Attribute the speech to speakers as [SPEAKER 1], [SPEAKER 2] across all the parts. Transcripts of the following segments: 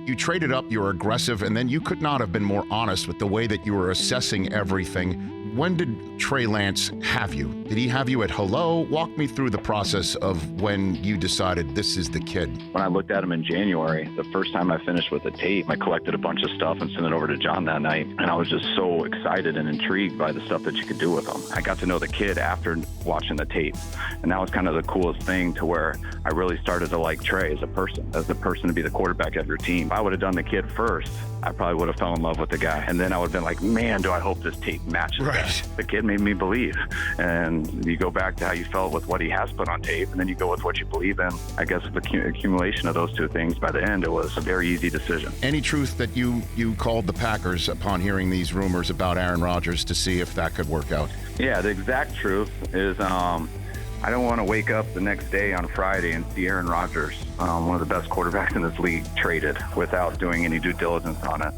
[SPEAKER 1] You traded up, you were aggressive, and then you could not have been more honest with the way that you were assessing everything. When did Trey Lance have you? Did he have you at hello? Walk me through the process of when you decided this is the kid.
[SPEAKER 2] When I looked at him in January, the first time I finished with the tape, I collected a bunch of stuff and sent it over to John that night. And I was just so excited and intrigued by the stuff that you could do with him. I got to know the kid after watching the tape. And that was kind of the coolest thing, to where I really started to like Trey as a person to be the quarterback of your team. If I would have done the kid first, I probably would have fell in love with the guy. And then I would have been like, man, do I hope this tape matches that. The kid made me believe. And you go back to how you felt with what he has put on tape, and then you go with what you believe in. I guess with the accumulation of those two things, by the end, it was a very easy decision.
[SPEAKER 1] Any truth that you called the Packers upon hearing these rumors about Aaron Rodgers to see if that could work out?
[SPEAKER 2] Yeah, the exact truth is I don't want to wake up the next day on Friday and see Aaron Rodgers, one of the best quarterbacks in this league, traded without doing any due diligence on it.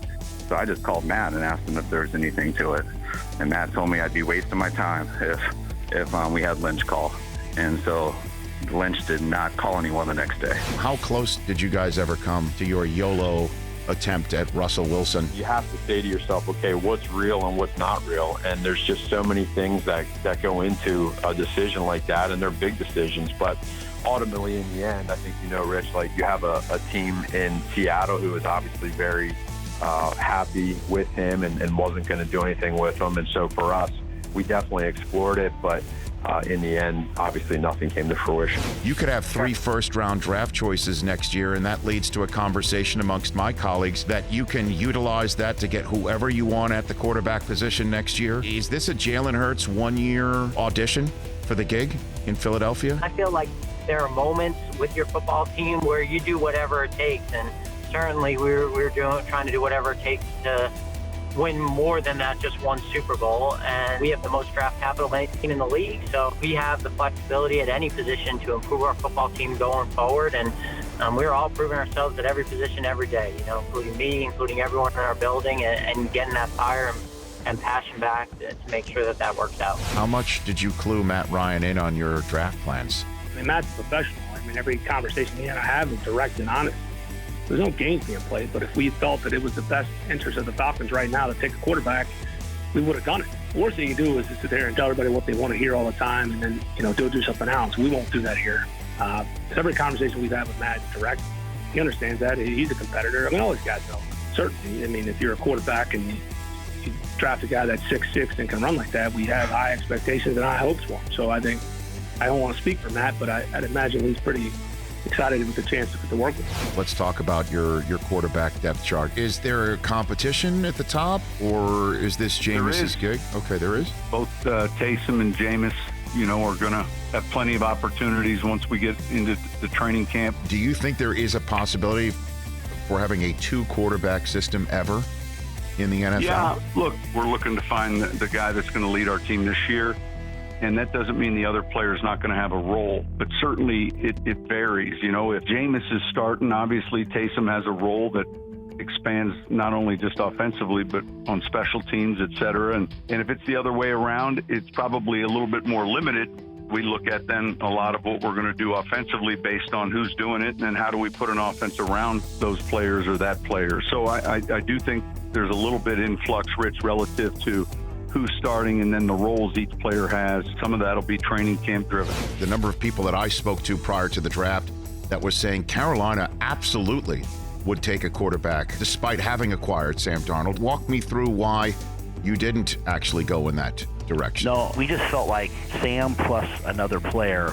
[SPEAKER 2] So I just called Matt and asked him if there was anything to it. And Matt told me I'd be wasting my time if we had Lynch call. And so Lynch did not call anyone the next day.
[SPEAKER 1] How close did you guys ever come to your YOLO attempt at Russell Wilson?
[SPEAKER 3] You have to say to yourself, okay, what's real and what's not real? And there's just so many things that go into a decision like that, and they're big decisions. But ultimately, in the end, I think, Rich, like, you have a team in Seattle who is obviously very happy with him and wasn't going to do anything with him. And so for us, we definitely explored it, but in the end, obviously nothing came to fruition.
[SPEAKER 1] You could have 3 first-round draft choices next year, and that leads to a conversation amongst my colleagues that you can utilize that to get whoever you want at the quarterback position next year. Is this a Jalen Hurts one-year audition for the gig in Philadelphia?
[SPEAKER 4] I feel like there are moments with your football team where you do whatever it takes, and certainly we're trying to do whatever it takes to win more than that, just one Super Bowl. And we have the most draft capital of any team in the league, so we have the flexibility at any position to improve our football team going forward. And we're all proving ourselves at every position every day, including me, including everyone in our building, and getting that fire and passion back to make sure that works out.
[SPEAKER 1] How much did you clue Matt Ryan in on your draft plans?
[SPEAKER 5] I mean, Matt's a professional. I mean, every conversation he and I have is direct and honest. There's no games being played, but if we felt that it was the best interest of the Falcons right now to take a quarterback, we would have done it. The worst thing you do is to sit there and tell everybody what they want to hear all the time and then, go do something else. We won't do that here. Every conversation we've had with Matt is direct. He understands that. He's a competitor. I mean, all these guys know. Certainly, I mean, if you're a quarterback and you draft a guy that's 6'6" and can run like that, we have high expectations and high hopes for him. So I think, I don't want to speak for Matt, but I'd imagine he's pretty excited with the chance to work with him.
[SPEAKER 1] Let's talk about your quarterback depth chart. Is there a competition at the top, or is this Jameis's gig? Okay, there is.
[SPEAKER 6] Both Taysom and Jameis, are going to have plenty of opportunities once we get into the training camp.
[SPEAKER 1] Do you think there is a possibility for having a 2-quarterback system ever in the NFL?
[SPEAKER 6] Yeah, look, we're looking to find the guy that's going to lead our team this year. And that doesn't mean the other player's not going to have a role, but certainly it varies. If Jameis is starting, obviously Taysom has a role that expands not only just offensively, but on special teams, et cetera. And if it's the other way around, it's probably a little bit more limited. We look at then a lot of what we're going to do offensively based on who's doing it, and then how do we put an offense around those players or that player. So I do think there's a little bit influx, Rich, relative to who's starting and then the roles each player has. Some of that will be training camp driven.
[SPEAKER 1] The number of people that I spoke to prior to the draft that was saying Carolina absolutely would take a quarterback despite having acquired Sam Darnold. Walk me through why you didn't actually go in that direction.
[SPEAKER 7] No, we just felt like Sam plus another player,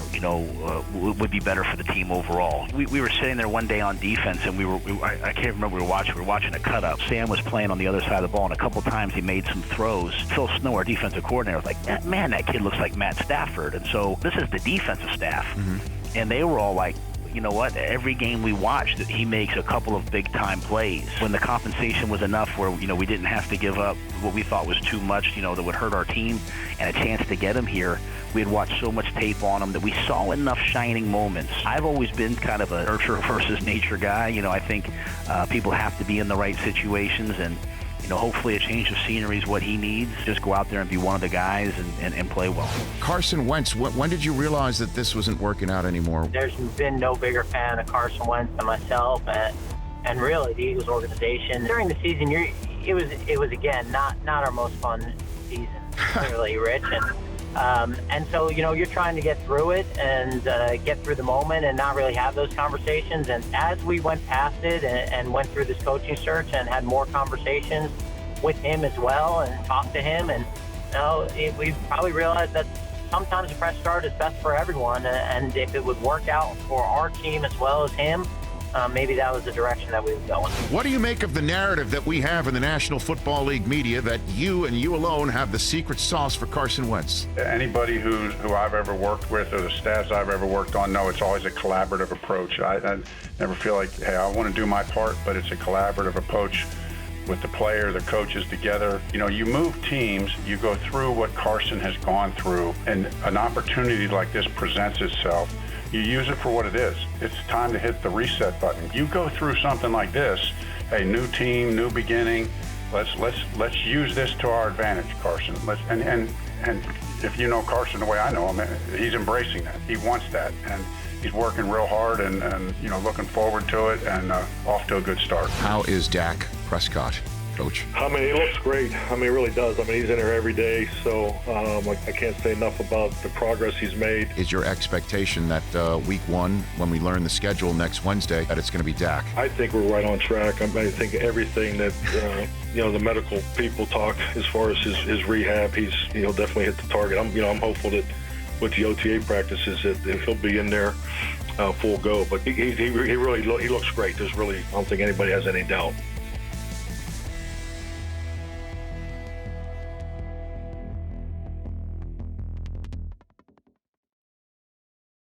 [SPEAKER 7] would be better for the team overall. We were sitting there one day on defense, and I can't remember we were watching a cut-up. Sam was playing on the other side of the ball, and a couple times he made some throws. Phil Snow, our defensive coordinator, was like, man, that kid looks like Matt Stafford. And so this is the defensive staff. Mm-hmm. And they were all like, you know what, every game we watched, he makes a couple of big-time plays. When the compensation was enough where, we didn't have to give up what we thought was too much, that would hurt our team, and a chance to get him here, we had watched so much tape on him that we saw enough shining moments. I've always been kind of a nurture versus nature guy. I think people have to be in the right situations, and hopefully a change of scenery is what he needs. Just go out there and be one of the guys and play well.
[SPEAKER 1] Carson Wentz, when did you realize that this wasn't working out anymore?
[SPEAKER 4] There's been no bigger fan of Carson Wentz than myself, and and really the Eagles organization. During the season, it was again not our most fun season, clearly, Rich. And so, you're trying to get through it and get through the moment and not really have those conversations. And as we went past it and went through this coaching search and had more conversations with him as well and talked to him, and we probably realized that sometimes a fresh start is best for everyone. And if it would work out for our team as well as him, maybe that was the direction that we would go in.
[SPEAKER 1] What do you make of the narrative that we have in the National Football League media that you and you alone have the secret sauce for Carson Wentz?
[SPEAKER 6] Anybody who I've ever worked with or the staffs I've ever worked on know it's always a collaborative approach. I never feel like, hey, I want to do my part, but it's a collaborative approach with the player, the coaches together. You move teams, you go through what Carson has gone through, and an opportunity like this presents itself. You use it for what it is. It's time to hit the reset button. You go through something like this, a new team, new beginning. Let's use this to our advantage, Carson. And if you know Carson the way I know him, he's embracing that. He wants that, and he's working real hard and looking forward to it and off to a good start.
[SPEAKER 1] How is Dak Prescott, Coach?
[SPEAKER 8] He looks great. He really does. He's in there every day, so I can't say enough about the progress he's made.
[SPEAKER 1] Is your expectation that week one, when we learn the schedule next Wednesday, that it's going to be Dak?
[SPEAKER 8] I think we're right on track. I think everything that the medical people talk as far as his rehab, he's definitely hit the target. I'm hopeful that with the OTA practices that he'll be in there full go. But he really looks great. I don't think anybody has any doubt.